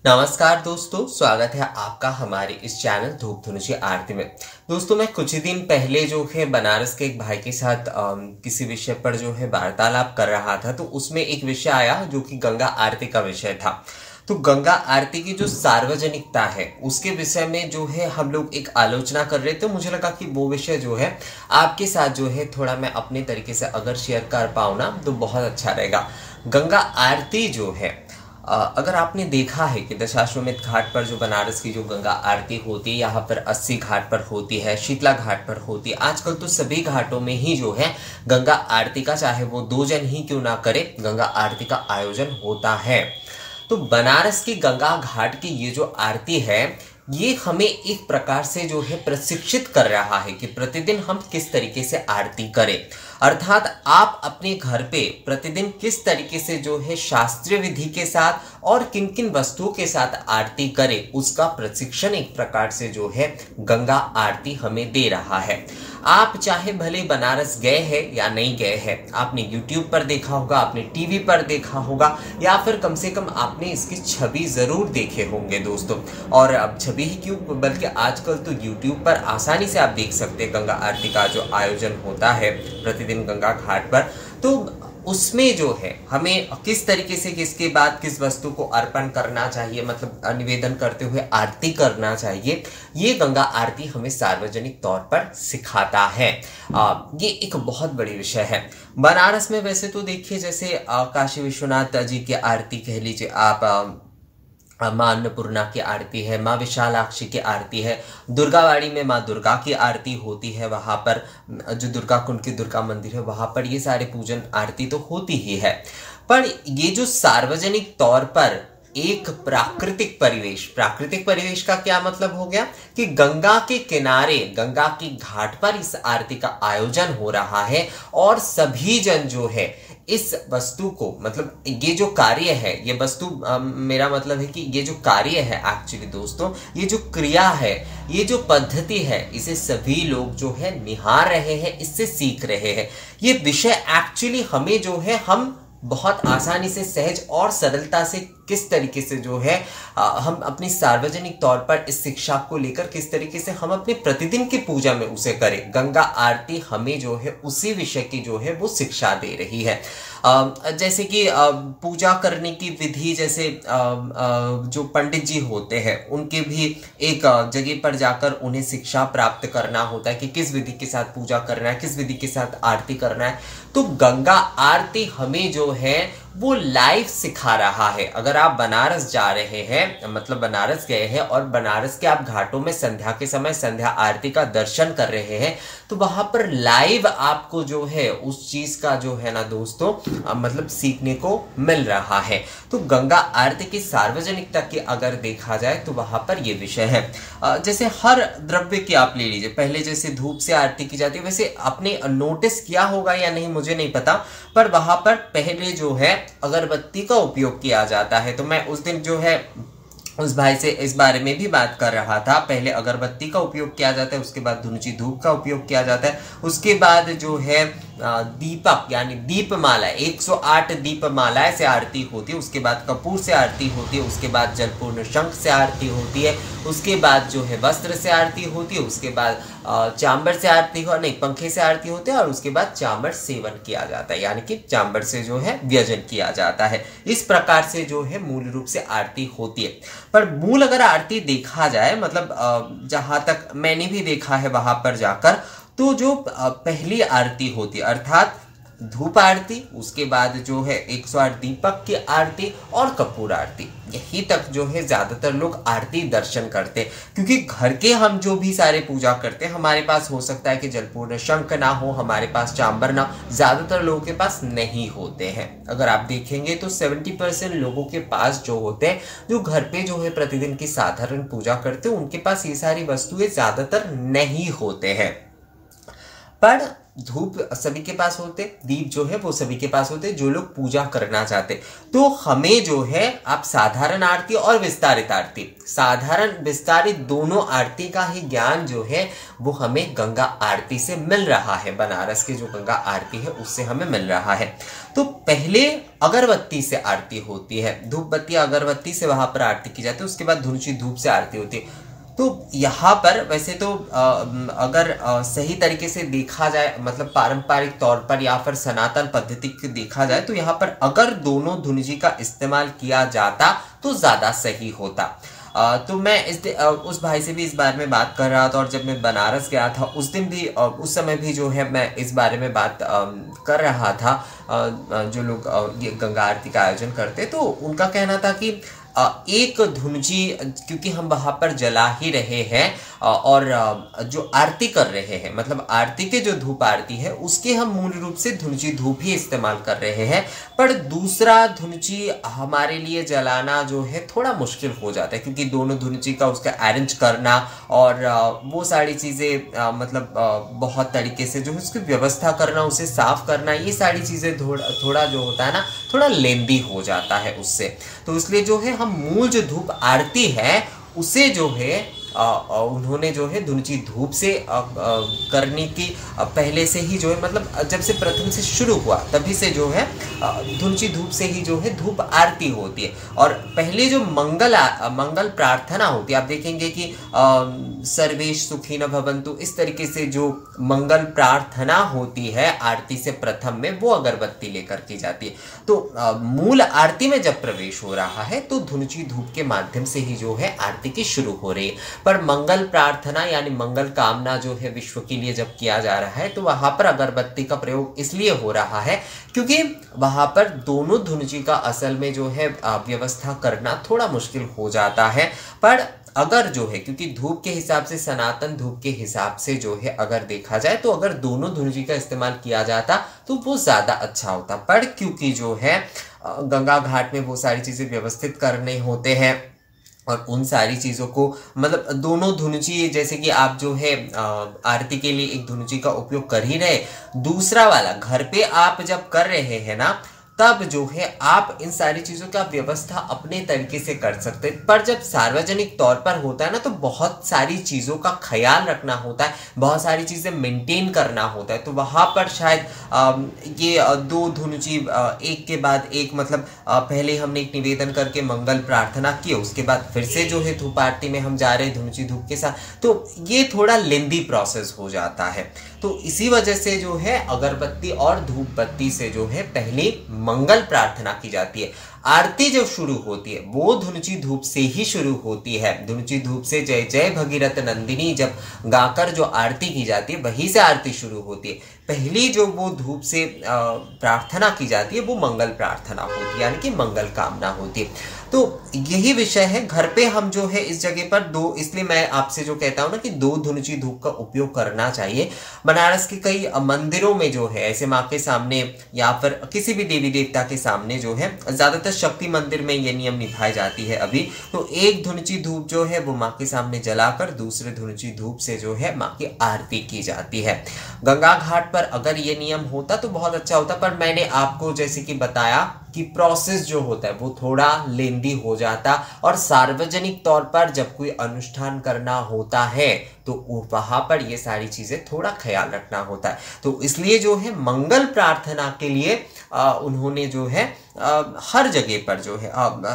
नमस्कार दोस्तों, स्वागत है आपका हमारे इस चैनल धूप धनुषी आरती में। दोस्तों, मैं कुछ ही दिन पहले जो है बनारस के एक भाई के साथ किसी विषय पर जो है वार्तालाप कर रहा था, तो उसमें एक विषय आया जो कि गंगा आरती का विषय था। तो गंगा आरती की जो सार्वजनिकता है उसके विषय में जो है हम लोग एक आलोचना कर रहे थे। मुझे लगा कि वो विषय जो है आपके साथ जो है थोड़ा मैं अपने तरीके से अगर शेयर कर पाऊँ ना तो बहुत अच्छा रहेगा। गंगा आरती जो है अगर आपने देखा है कि दशाश्वमेध घाट पर जो बनारस की जो गंगा आरती होती है, यहाँ पर 80 घाट पर होती है, शीतला घाट पर होती है, आजकल तो सभी घाटों में ही जो है गंगा आरती का, चाहे वो 2 जन ही क्यों ना करे, गंगा आरती का आयोजन होता है। तो बनारस की गंगा घाट की ये जो आरती है ये हमें एक प्रकार से जो है प्रशिक्षित कर रहा है कि प्रतिदिन हम किस तरीके से आरती करें। अर्थात आप अपने घर पे प्रतिदिन किस तरीके से जो है शास्त्रीय विधि के साथ और किन किन वस्तुओं के साथ आरती करें, उसका प्रशिक्षण एक प्रकार से जो है गंगा आरती हमें दे रहा है। आप चाहे भले बनारस गए हैं या नहीं गए हैं, आपने YouTube पर देखा होगा, आपने टीवी पर देखा होगा, या फिर कम से कम आपने इसकी छवि जरूर देखे होंगे दोस्तों। और अब छवि ही क्यों, बल्कि आजकल तो YouTube पर आसानी से आप देख सकते हैं गंगा आरती का जो आयोजन होता है प्रतिदिन गंगा घाट पर। तो उसमें जो है हमें किस तरीके से किसके बाद किस वस्तु को अर्पण करना चाहिए, मतलब निवेदन करते हुए आरती करना चाहिए, ये गंगा आरती हमें सार्वजनिक तौर पर सिखाता है। ये एक बहुत बड़ी विषय है। बनारस में वैसे तो देखिए, जैसे काशी विश्वनाथ जी की आरती कह लीजिए आप, माँ अन्नपूर्णा की आरती है, माँ विशालाक्षी की आरती है, दुर्गावाड़ी में माँ दुर्गा की आरती होती है, वहाँ पर जो दुर्गा कुंड की दुर्गा मंदिर है वहाँ पर ये सारे पूजन आरती तो होती ही है। पर ये जो सार्वजनिक तौर पर एक प्राकृतिक परिवेश का क्या मतलब हो गया कि गंगा के किनारे, गंगा की घाट पर इस आरती का आयोजन हो रहा है और सभी जन जो है इस वस्तु को, मतलब ये जो कार्य है, ये वस्तु मेरा मतलब है कि ये जो कार्य है एक्चुअली दोस्तों, ये जो क्रिया है, ये जो पद्धति है, इसे सभी लोग जो है निहार रहे हैं, इससे सीख रहे हैं। ये विषय एक्चुअली हमें जो है हम बहुत आसानी से, सहज और सरलता से किस तरीके से जो है हम अपनी सार्वजनिक तौर पर इस शिक्षा को लेकर किस तरीके से हम अपने प्रतिदिन की पूजा में उसे करें। गंगा आरती हमें जो है उसी विषय की जो है वो शिक्षा दे रही है। जैसे कि पूजा करने की विधि, जैसे जो पंडित जी होते हैं उनके भी एक जगह पर जाकर उन्हें शिक्षा प्राप्त करना होता है कि किस विधि के साथ पूजा करना है, किस विधि के साथ आरती करना है। तो गंगा आरती हमें जो है वो लाइव सिखा रहा है। अगर आप बनारस जा रहे हैं, मतलब बनारस गए हैं और बनारस के आप घाटों में संध्या के समय संध्या आरती का दर्शन कर रहे हैं, तो वहां पर लाइव आपको जो है उस चीज का जो है ना दोस्तों मतलब सीखने को मिल रहा है। तो गंगा आरती की सार्वजनिकता की अगर देखा जाए तो वहां पर यह विषय है। जैसे हर द्रव्य की आप ले लीजिए, पहले जैसे धूप से आरती की जाती है, वैसे आपने नोटिस किया होगा या नहीं मुझे नहीं पता, पर वहां पर पहले जो है अगरबत्ती का उपयोग किया जाता है। तो मैं उस दिन जो है उस भाई से इस बारे में भी बात कर रहा था। पहले अगरबत्ती का उपयोग किया जाता है, उसके बाद धुनुची धूप का उपयोग किया जाता है, उसके बाद जो है दीपक यानी दीपमाला, 108 दीपमालाएं से आरती होती है, उसके बाद कपूर से आरती होती है, उसके बाद जलपूर्ण शंख से आरती होती है, उसके बाद जो है वस्त्र से आरती होती है, उसके बाद चांबर से आरती हो नहीं पंखे से आरती होती है, और उसके बाद चांबर सेवन किया जाता है, यानी कि चांबर से जो है व्यजन किया जाता है। इस प्रकार से जो है मूल रूप से आरती होती है। पर मूल अगर आरती देखा जाए, मतलब जहां तक मैंने भी देखा है वहां पर जाकर, तो जो पहली आरती होती है अर्थात धूप आरती, उसके बाद जो है 108 दीपक की आरती और कपूर आरती, यही तक जो है ज्यादातर लोग आरती दर्शन करते हैं। क्योंकि घर के हम जो भी सारे पूजा करते हैं, हमारे पास हो सकता है कि जलपूर्ण शंख ना हो, हमारे पास चांबर ना, ज्यादातर लोगों के पास नहीं होते हैं। अगर आप देखेंगे तो 70% लोगों के पास जो होते हैं, जो घर पे जो है प्रतिदिन की साधारण पूजा करते हैं, उनके पास ये सारी वस्तुएं ज्यादातर नहीं होते हैं। पर धूप सभी के पास होते, दीप जो है वो सभी के पास होते जो लोग पूजा करना चाहते। तो हमें जो है आप साधारण आरती और विस्तारित आरती, साधारण विस्तारित दोनों आरती का ही ज्ञान जो है वो हमें गंगा आरती से मिल रहा है। बनारस की जो गंगा आरती है उससे हमें मिल रहा है। तो पहले अगरबत्ती से आरती होती है, धूप बत्ती अगरबत्ती से वहां पर आरती की जाती है, उसके बाद धुनुची धूप से आरती होती है। तो यहाँ पर वैसे तो अगर सही तरीके से देखा जाए, मतलब पारंपरिक तौर पर या फिर सनातन पद्धति को देखा जाए, तो यहाँ पर अगर दोनों धुनुची का इस्तेमाल किया जाता तो ज्यादा सही होता। तो मैं उस भाई से भी इस बारे में बात कर रहा था, और जब मैं बनारस गया था उस दिन भी उस समय भी जो है मैं इस बारे में बात कर रहा था। जो लोग ये गंगा आरती का आयोजन करते, तो उनका कहना था कि एक धुनुची, क्योंकि हम वहां पर जला ही रहे हैं और जो आरती कर रहे हैं, मतलब आरती के जो धूप आरती है उसके हम मूल रूप से धुनुची धूप ही इस्तेमाल कर रहे हैं, पर दूसरा धुनुची हमारे लिए जलाना जो है थोड़ा मुश्किल हो जाता है, क्योंकि दोनों धुनुची का उसका अरेंज करना और वो सारी चीज़ें मतलब बहुत तरीके से जो है उसकी व्यवस्था करना, उसे साफ करना, ये सारी चीज़ें थोड़ा जो होता है ना, थोड़ा लेंदी हो जाता है उससे। तो इसलिए जो है हम मूल जो धूप आरती है उसे जो है उन्होंने जो है धुनुची धूप से करने की पहले से ही जो है, मतलब जब से प्रथम से शुरू हुआ तभी से जो है धुनुची धूप से ही जो है धूप आरती होती है। और पहले जो मंगल प्रार्थना होती है, आप देखेंगे कि सर्वेश सुखी न भवन्तु, इस तरीके से जो मंगल प्रार्थना होती है आरती से प्रथम में, वो अगरबत्ती लेकर की जाती है। तो मूल आरती में जब प्रवेश हो रहा है तो धुनुची धूप के माध्यम से ही जो है आरती की शुरू हो रही है। पर मंगल प्रार्थना यानी मंगल कामना जो है विश्व के लिए जब किया जा रहा है, तो वहां पर अगरबत्ती का प्रयोग इसलिए हो रहा है क्योंकि वहां पर दोनों धुनुची का असल में जो है व्यवस्था करना थोड़ा मुश्किल हो जाता है। पर अगर जो है, क्योंकि धूप के हिसाब से, सनातन धूप के हिसाब से जो है अगर देखा जाए, तो अगर दोनों धुनुची का इस्तेमाल किया जाता तो वो ज्यादा अच्छा होता। पर क्योंकि जो है गंगा घाट में वो सारी चीजें व्यवस्थित करने होते हैं और उन सारी चीज़ों को, मतलब दोनों धुनुची, जैसे कि आप जो है आरती के लिए एक धुनुची का उपयोग कर ही रहे, दूसरा वाला घर पे आप जब कर रहे हैं ना, तब जो है आप इन सारी चीज़ों का व्यवस्था अपने तरीके से कर सकते हैं। पर जब सार्वजनिक तौर पर होता है ना, तो बहुत सारी चीज़ों का ख्याल रखना होता है, बहुत सारी चीज़ें मेंटेन करना होता है। तो वहाँ पर शायद ये दो धुनुची एक के बाद एक, मतलब पहले हमने एक निवेदन करके मंगल प्रार्थना की, उसके बाद फिर से जो है धूप आरती में हम जा रहे हैं धुनुची धूप के साथ, तो ये थोड़ा लेंदी प्रोसेस हो जाता है। तो इसी वजह से जो है अगरबत्ती और धूप बत्ती से जो है पहले मंगल प्रार्थना की जाती है। आरती जब शुरू होती है वो धुनुची धूप से ही शुरू होती है। धुनुची धूप से जय जय भगीरथ नंदिनी जब गाकर जो आरती की जाती है वहीं से आरती शुरू होती है। पहली जो वो धूप से प्रार्थना की जाती है वो मंगल प्रार्थना होती है, यानी कि मंगल कामना होती है। तो यही विषय है। घर पे हम जो है इस जगह पर दो, इसलिए मैं आपसे जो कहता हूं ना कि दो धुनुची धूप का उपयोग करना चाहिए। बनारस के कई मंदिरों में जो है ऐसे माँ के सामने या फिर किसी भी देवी देवता के सामने जो है, ज्यादातर शक्ति मंदिर में ये नियम निभाई जाती है अभी, तो एक धुनुची धूप जो है वो माँ के सामने जलाकर दूसरे धुनुची धूप से जो है माँ की आरती की जाती है। गंगा घाट पर अगर ये नियम होता तो बहुत अच्छा होता, पर मैंने आपको जैसे कि बताया कि प्रोसेस जो होता है वो थोड़ा लेंदी हो जाता, और सार्वजनिक तौर पर जब कोई अनुष्ठान करना होता है तो वहां पर ये सारी चीजें थोड़ा ख्याल रखना होता है। तो इसलिए जो है मंगल प्रार्थना के लिए उन्होंने जो है हर जगह पर जो है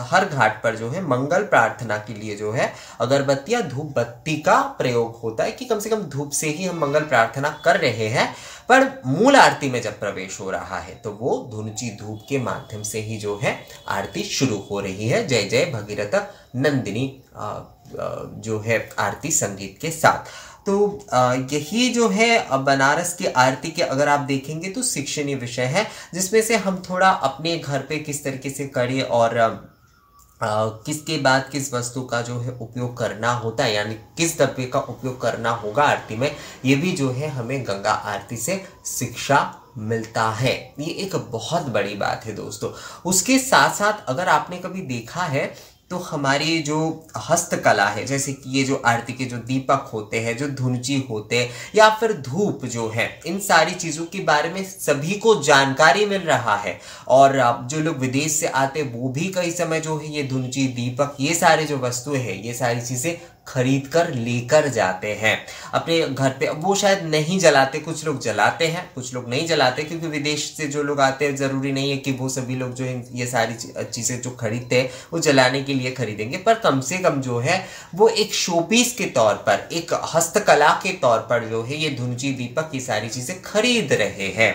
हर घाट पर जो है मंगल प्रार्थना के लिए जो है अगरबत्ती या धूप बत्ती का प्रयोग होता है, कि कम से कम धूप से ही हम मंगल प्रार्थना कर रहे हैं। पर मूल आरती में जब प्रवेश हो रहा है तो वो धुनुची धूप के माध्यम से ही जो है आरती शुरू हो रही है, जय जय भगीरथ नंदिनी जो है आरती संगीत के साथ। तो यही जो है बनारस की आरती के अगर आप देखेंगे तो शिक्षणीय विषय है, जिसमें से हम थोड़ा अपने घर पे किस तरीके से करें और किसके बाद किस वस्तु का जो है उपयोग करना होता है, यानी किस डब्बे का उपयोग करना होगा आरती में, ये भी जो है हमें गंगा आरती से शिक्षा मिलता है। ये एक बहुत बड़ी बात है दोस्तों। उसके साथ साथ अगर आपने कभी देखा है तो हमारी जो हस्तकला है, जैसे कि ये जो आरती के जो दीपक होते हैं, जो धुनची होते हैं, या फिर धूप जो है, इन सारी चीज़ों के बारे में सभी को जानकारी मिल रहा है। और जो लोग विदेश से आते हैं वो भी कई समय जो है ये धुनची, दीपक, ये सारे जो वस्तुएं हैं, ये सारी चीज़ें खरीद कर लेकर जाते हैं अपने घर पे। वो शायद नहीं जलाते, कुछ लोग जलाते हैं, कुछ लोग नहीं जलाते, क्योंकि विदेश से जो लोग आते हैं जरूरी नहीं है कि वो सभी लोग जो है ये सारी चीज़ें जो खरीदते हैं वो जलाने के लिए खरीदेंगे, पर कम से कम जो है वो एक शोपीस के तौर पर, एक हस्तकला के तौर पर जो है ये धुनची, दीपक, ये सारी चीज़ें खरीद रहे हैं।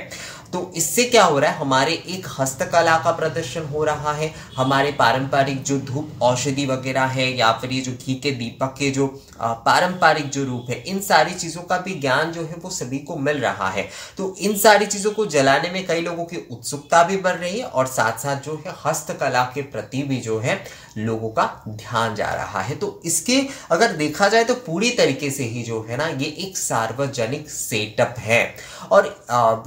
तो इससे क्या हो रहा है, हमारे एक हस्तकला का प्रदर्शन हो रहा है, हमारे पारंपरिक जो धूप औषधि वगैरह है, या फिर ये जो घी के दीपक के जो पारंपरिक जो रूप है, इन सारी चीज़ों का भी ज्ञान जो है वो सभी को मिल रहा है। तो इन सारी चीज़ों को जलाने में कई लोगों की उत्सुकता भी बढ़ रही है, और साथ साथ जो है हस्तकला के प्रति भी जो है लोगों का ध्यान जा रहा है। तो इसके अगर देखा जाए तो पूरी तरीके से ही जो है ना ये एक सार्वजनिक सेटअप है। और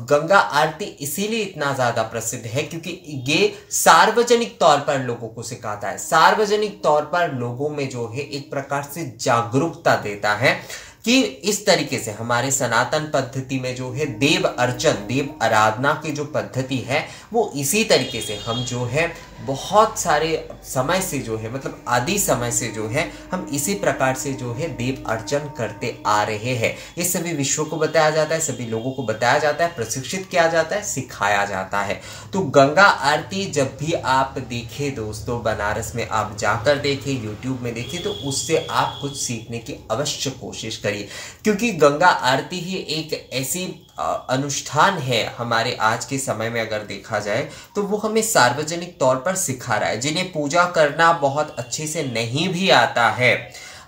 गंगा आरती इसीलिए इतना ज्यादा प्रसिद्ध है क्योंकि ये सार्वजनिक तौर पर लोगों को सिखाता है, सार्वजनिक तौर पर लोगों में जो है एक प्रकार से जागरूकता देता है कि इस तरीके से हमारे सनातन पद्धति में जो है देव अर्चन, देव आराधना की जो पद्धति है वो इसी तरीके से हम जो है बहुत सारे समय से जो है, मतलब आदि समय से जो है हम इसी प्रकार से जो है देव अर्चन करते आ रहे हैं। ये सभी विश्व को बताया जाता है, सभी लोगों को बताया जाता है, प्रशिक्षित किया जाता है, सिखाया जाता है। तो गंगा आरती जब भी आप देखें दोस्तों, बनारस में आप जाकर देखें, यूट्यूब में देखें, तो उससे आप कुछ सीखने की अवश्य कोशिश करिए, क्योंकि गंगा आरती ही एक ऐसी अनुष्ठान है हमारे आज के समय में अगर देखा जाए तो वो हमें सार्वजनिक तौर पर सिखा रहा है। जिन्हें पूजा करना बहुत अच्छे से नहीं भी आता है,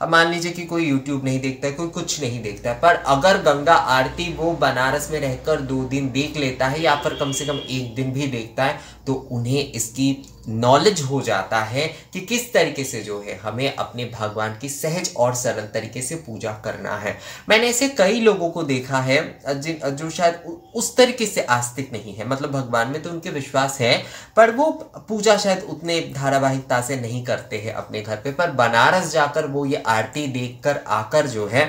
अब मान लीजिए कि कोई YouTube नहीं देखता है, कोई कुछ नहीं देखता है, पर अगर गंगा आरती वो बनारस में रहकर 2 दिन देख लेता है या फिर कम से कम 1 दिन भी देखता है, तो उन्हें इसकी नॉलेज हो जाता है कि किस तरीके से जो है हमें अपने भगवान की सहज और सरल तरीके से पूजा करना है। मैंने ऐसे कई लोगों को देखा है जो शायद उस तरीके से आस्तिक नहीं है, मतलब भगवान में तो उनके विश्वास है पर वो पूजा शायद उतने धारावाहिकता से नहीं करते हैं अपने घर पे, पर बनारस जाकर वो ये आरती देखकर आकर जो है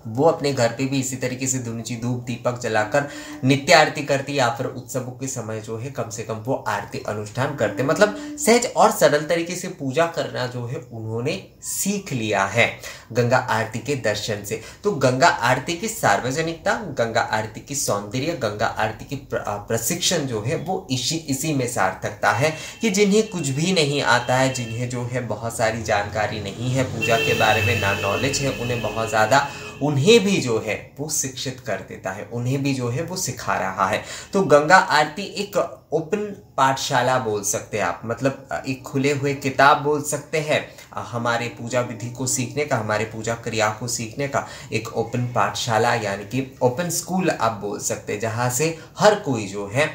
वो अपने घर पे भी इसी तरीके से धुनुची, धूप, दीपक जलाकर नित्य आरती करती, या फिर उत्सवों के समय जो है कम से कम वो आरती अनुष्ठान करते, मतलब सहज और सरल तरीके से पूजा करना जो है उन्होंने सीख लिया है गंगा आरती के दर्शन से। तो गंगा आरती की सार्वजनिकता, गंगा आरती की सौंदर्य, गंगा आरती की प्रशिक्षण जो है वो इसी में सार्थकता है कि जिन्हें कुछ भी नहीं आता है, जिन्हें जो है बहुत सारी जानकारी नहीं है पूजा के बारे में, ना नॉलेज है उन्हें बहुत ज़्यादा, उन्हें भी जो है वो शिक्षित कर देता है, उन्हें भी जो है वो सिखा रहा है। तो गंगा आरती एक ओपन पाठशाला बोल सकते हैं आप, मतलब एक खुले हुए किताब बोल सकते हैं, हमारे पूजा विधि को सीखने का, हमारे पूजा क्रिया को सीखने का एक ओपन पाठशाला, यानी कि ओपन स्कूल आप बोल सकते हैं, जहाँ से हर कोई जो है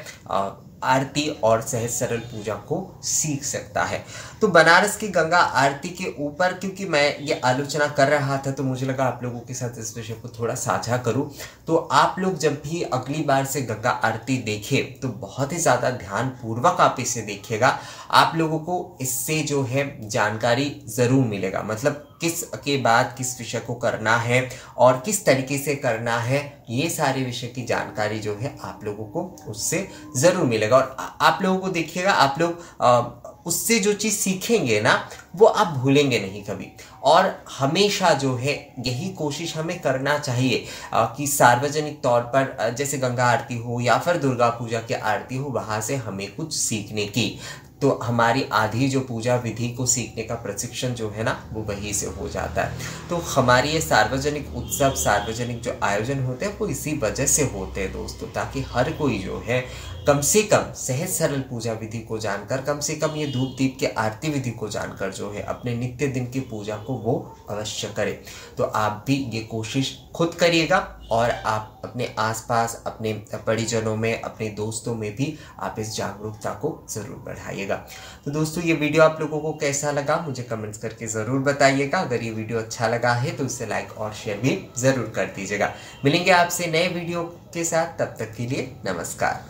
आरती और सहज सरल पूजा को सीख सकता है। तो बनारस की गंगा आरती के ऊपर क्योंकि मैं ये आलोचना कर रहा था तो मुझे लगा आप लोगों के साथ इस विषय को थोड़ा साझा करूं। तो आप लोग जब भी अगली बार से गंगा आरती देखें तो बहुत ही ज़्यादा ध्यान पूर्वक आप इसे देखिएगा, आप लोगों को इससे जो है जानकारी ज़रूर मिलेगा, मतलब किस के बाद किस विषय को करना है और किस तरीके से करना है, ये सारे विषय की जानकारी जो है आप लोगों को उससे ज़रूर मिलेगा। और आप लोगों को देखिएगा, आप लोग उससे जो चीज़ सीखेंगे ना वो आप भूलेंगे नहीं कभी। और हमेशा जो है यही कोशिश हमें करना चाहिए कि सार्वजनिक तौर पर जैसे गंगा आरती हो या फिर दुर्गा पूजा की आरती हो, वहाँ से हमें कुछ सीखने की, तो हमारी आधी जो पूजा विधि को सीखने का प्रशिक्षण जो है ना वो वहीं से हो जाता है। तो हमारी ये सार्वजनिक उत्सव, सार्वजनिक जो आयोजन होते हैं वो इसी वजह से होते हैं दोस्तों, ताकि हर कोई जो है कम से कम सहज सरल पूजा विधि को जानकर, कम से कम ये धूप दीप के आरती विधि को जानकर जो है अपने नित्य दिन की पूजा को वो अवश्य करे। तो आप भी ये कोशिश खुद करिएगा और आप अपने आसपास, अपने परिजनों में, अपने दोस्तों में भी आप इस जागरूकता को ज़रूर बढ़ाइएगा। तो दोस्तों ये वीडियो आप लोगों को कैसा लगा मुझे कमेंट्स करके ज़रूर बताइएगा। अगर ये वीडियो अच्छा लगा है तो इसे लाइक और शेयर भी ज़रूर कर दीजिएगा। मिलेंगे आपसे नए वीडियो के साथ, तब तक के लिए नमस्कार।